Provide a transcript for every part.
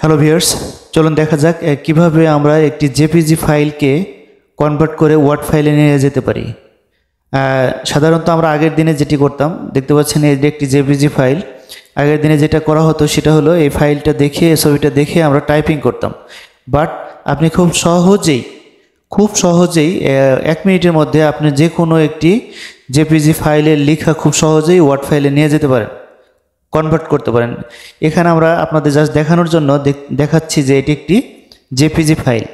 Hello viewers, চলুন দেখা যাক কিভাবে আমরা একটি জেপিজি ফাইলকে কনভার্ট করে ওয়ার্ড ফাইলে নিয়ে যেতে পারি। সাধারণত আমরা আগের দিনে যেটি করতাম, দেখতে পাচ্ছেন এই যে একটি জেপিজি ফাইল। আগের দিনে যেটা করা হতো সেটা হলো এই ফাইলটা দেখে, ছবিটা দেখে আমরা টাইপিং করতাম। বাট আপনি খুব সহজেই 1 মিনিটের মধ্যে আপনি যে কোনো একটি জেপিজি ফাইলের লেখা খুব সহজেই ওয়ার্ড ফাইলে নিয়ে যেতে পারেন, কনভার্ট করতে পারেন। এখানে আমরা আপনাদের জাস্ট দেখানোর জন্য দেখাচ্ছি যে এটি একটি জেপিজি ফাইল।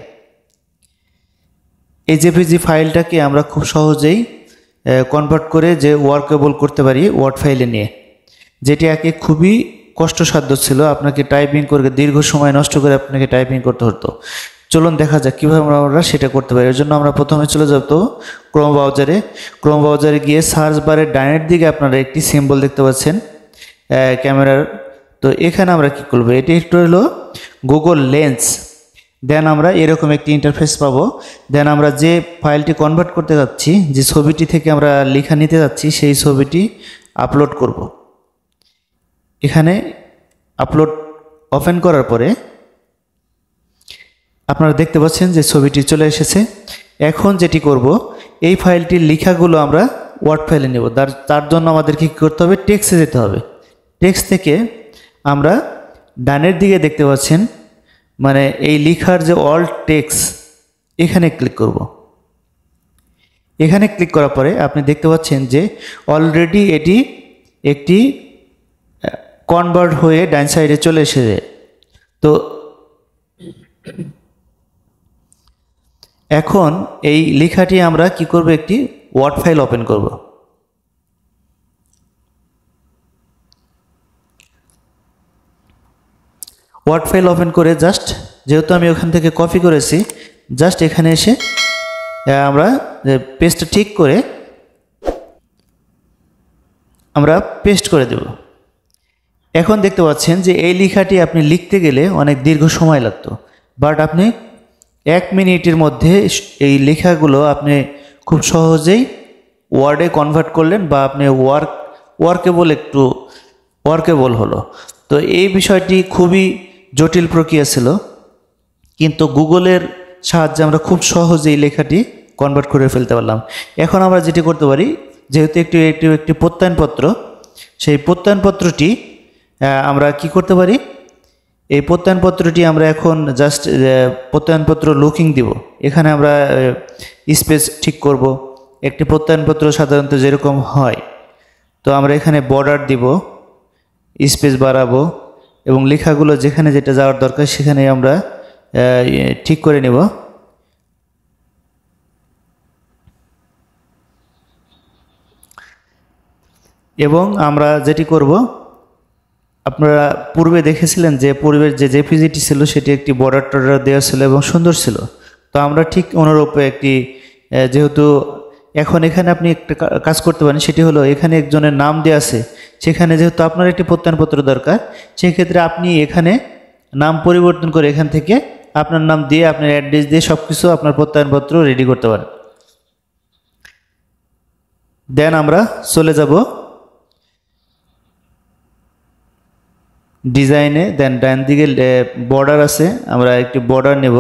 এই জেপিজি ফাইলটাকে আমরা খুব সহজেই কনভার্ট করে যে ওয়ার্কেবল করতে পারি ওয়ার্ড ফাইলে নিয়ে, যেটি আগে খুবই কষ্টসাধ্য ছিল। আপনাকে টাইপিং করে দীর্ঘ সময় নষ্ট করে আপনাকে টাইপিং করতে হতো। চলুন দেখা যাক কীভাবে আমরা সেটা করতে পারি। এর জন্য আমরা প্রথমে চলে যাব ক্রোম ব্রাউজারে গিয়ে সার্চ বারের ডাইনের দিকে আপনারা একটি সিম্বল দেখতে পাচ্ছেন ক্যামেরার। তো এখানে আমরা কি করব, এটি একটু হলো গুগল লেন্স। দেন আমরা এরকম একটি ইন্টারফেস পাবো। দেন আমরা যে ফাইলটি কনভার্ট করতে যাচ্ছি, যে ছবিটি থেকে আমরা লেখা নিতে যাচ্ছি, সেই ছবিটি আপলোড করব। এখানে আপলোড ওপেন করার পরে আপনারা দেখতে পাচ্ছেন যে ছবিটি চলে এসেছে। এখন যেটি করব, এই ফাইলটির লেখাগুলো আমরা ওয়ার্ড ফাইলে নেব। তার জন্য আমাদের কি করতে হবে, টেক্সটে যেতে হবে। টেক্সট থেকে আমরা ডানের দিকে দেখতে পাচ্ছেন, মানে এই লেখার যে অল টেক্সট, এখানে ক্লিক করব। এখানে ক্লিক করার পরে আপনি দেখতে পাচ্ছেন যে অলরেডি এটি একটি কনভার্ট হয়ে ডান সাইডে চলে এসেছে। তো এখন এই লেখাটি আমরা কি করব, একটি ওয়ার্ড ফাইল ওপেন করব। ওয়ার্ড ফাইল ওপেন করে জাস্ট, যেহেতু আমি ওখান থেকে কপি করেছি, জাস্ট এখানে এসে আমরা পেস্টটা ঠিক করে আমরা পেস্ট করে দেব। এখন দেখতে পাচ্ছেন যে এই লেখাটি আপনি লিখতে গেলে অনেক দীর্ঘ সময় লাগতো, বাট আপনি 1 মিনিটের মধ্যে এই লেখাগুলো আপনি খুব সহজেই ওয়ার্ডে কনভার্ট করলেন, বা আপনি ওয়ার্কেবল হলো। তো এই বিষয়টি খুবই জটিল প্রক্রিয়া ছিল, কিন্তু গুগলের সাহায্যে আমরা খুব সহজেই এই লেখাটি কনভার্ট করে ফেলতে পারলাম। এখন আমরা যেটি করতে পারি, যেহেতু একটি প্রত্যয়নপত্র, সেই প্রত্যয়নপত্রটি আমরা কি করতে পারি, এই প্রত্যয়নপত্রটি আমরা এখন জাস্ট প্রত্যয়নপত্র লুকিং দিব। এখানে আমরা স্পেস ঠিক করব। একটি প্রত্যয়নপত্র সাধারণত যেরকম হয়, তো আমরা এখানে বর্ডার দিব, স্পেস বাড়াবো, এবং লেখাগুলো যেখানে যেটা যাওয়ার দরকার সেখানে আমরা ঠিক করে নেব। এবং আমরা যেটি করব, আপনারা পূর্বে দেখেছিলেন যে পূর্বের যে জেপিজিটি ছিল সেটি একটি বর্ডার টর্ডার দেওয়া ছিল এবং সুন্দর ছিল। তো আমরা ঠিক অনুরূপে একটি, যেহেতু এখন এখানে আপনি একটা কাজ করতে পারেন, সেটি হলো এখানে একজনের নাম দেওয়া আছে, সেখানে যেহেতু আপনার একটি প্রত্যয়নপত্র দরকার, সেক্ষেত্রে আপনি এখানে নাম পরিবর্তন করে এখান থেকে আপনার নাম দিয়ে, আপনার অ্যাড্রেস দিয়ে সব কিছু আপনার প্রত্যয়নপত্র রেডি করতে পারেন। দেন আমরা চলে যাব ডিজাইনে। দেন ডান দিকে বর্ডার আছে, আমরা একটি বর্ডার নেব।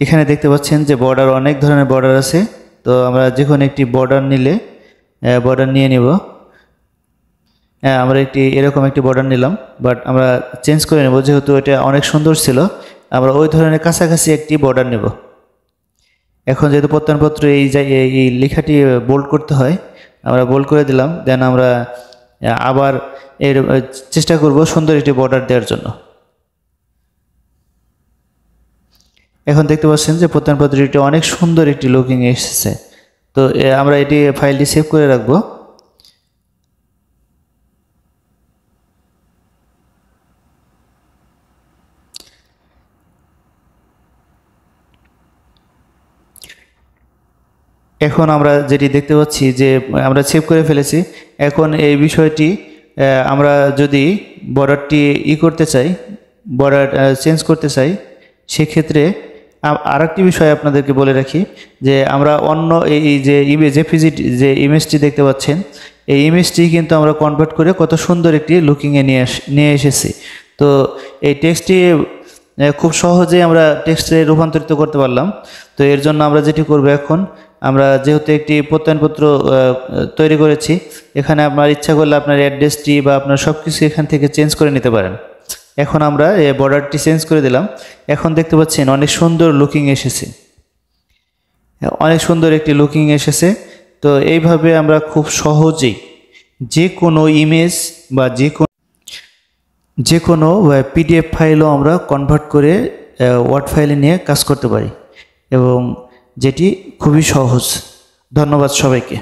এখানে দেখতে পাচ্ছেন যে বর্ডার, অনেক ধরনের বর্ডার আছে। তো আমরা যে কোনো একটি বর্ডার নিয়ে নেব। আমরা এরকম একটি বর্ডার নিলাম, বাট আমরা চেঞ্জ করে নেব, যেহেতু এটা অনেক সুন্দর ছিল। আমরা ওই ধরনের কাছাকাছি একটি বর্ডার নেব। এখন যেহেতু প্রত্যয়নপত্র এই লেখাটি বোল্ড করতে হয়, আমরা বোল্ড করে দিলাম। দেন আমরা আবার চেষ্টা করব সুন্দর একটি বর্ডার দেওয়ার জন্য। এখন দেখতে পাচ্ছেন যে প্রত্যয়নপত্রটি অনেক সুন্দর একটি লুকিং এসেছে। তো আমরা ফাইলটি সেভ করে রাখব। এখন আমরা যেটি দেখতে পাচ্ছি যে আমরা সেভ করে ফেলেছি। এখন এই বিষয়টি আমরা যদি বর্ডারটি করতে চাই, বর্ডার চেঞ্জ করতে চাই, সেক্ষেত্রে আরেকটি বিষয় আপনাদেরকে বলে রাখি যে আমরা অন্য এই যে জেপিজি যে ইমেজটি দেখতে পাচ্ছেন, এই ইমেজটি কিন্তু আমরা কনভার্ট করে কত সুন্দর একটি লুকিংয়ে নিয়ে এসেছি। তো এই টেক্সটটি খুব সহজেই আমরা টেক্সটে রূপান্তরিত করতে পারলাম। তো এর জন্য আমরা যেটি করব, এখন আমরা যেহেতু একটি প্রত্যয়নপত্র তৈরি করেছি, এখানে আপনার ইচ্ছা করলে আপনার অ্যাড্রেসটি বা আপনার সব কিছু এখান থেকে চেঞ্জ করে নিতে পারেন। এখন আমরা বর্ডারটি চেঞ্জ করে দিলাম। এখন দেখতে পাচ্ছেন অনেক সুন্দর লুকিং এসেছে, অনেক সুন্দর একটি লুকিং এসেছে। তো এইভাবে আমরা খুব সহজেই যে কোনো ইমেজ বা যে কোনো পিডিএফ ফাইলও আমরা কনভার্ট করে ওয়ার্ড ফাইলে নিয়ে কাজ করতে পারি, এবং যেটি খুবই সহজ। ধন্যবাদ সবাইকে।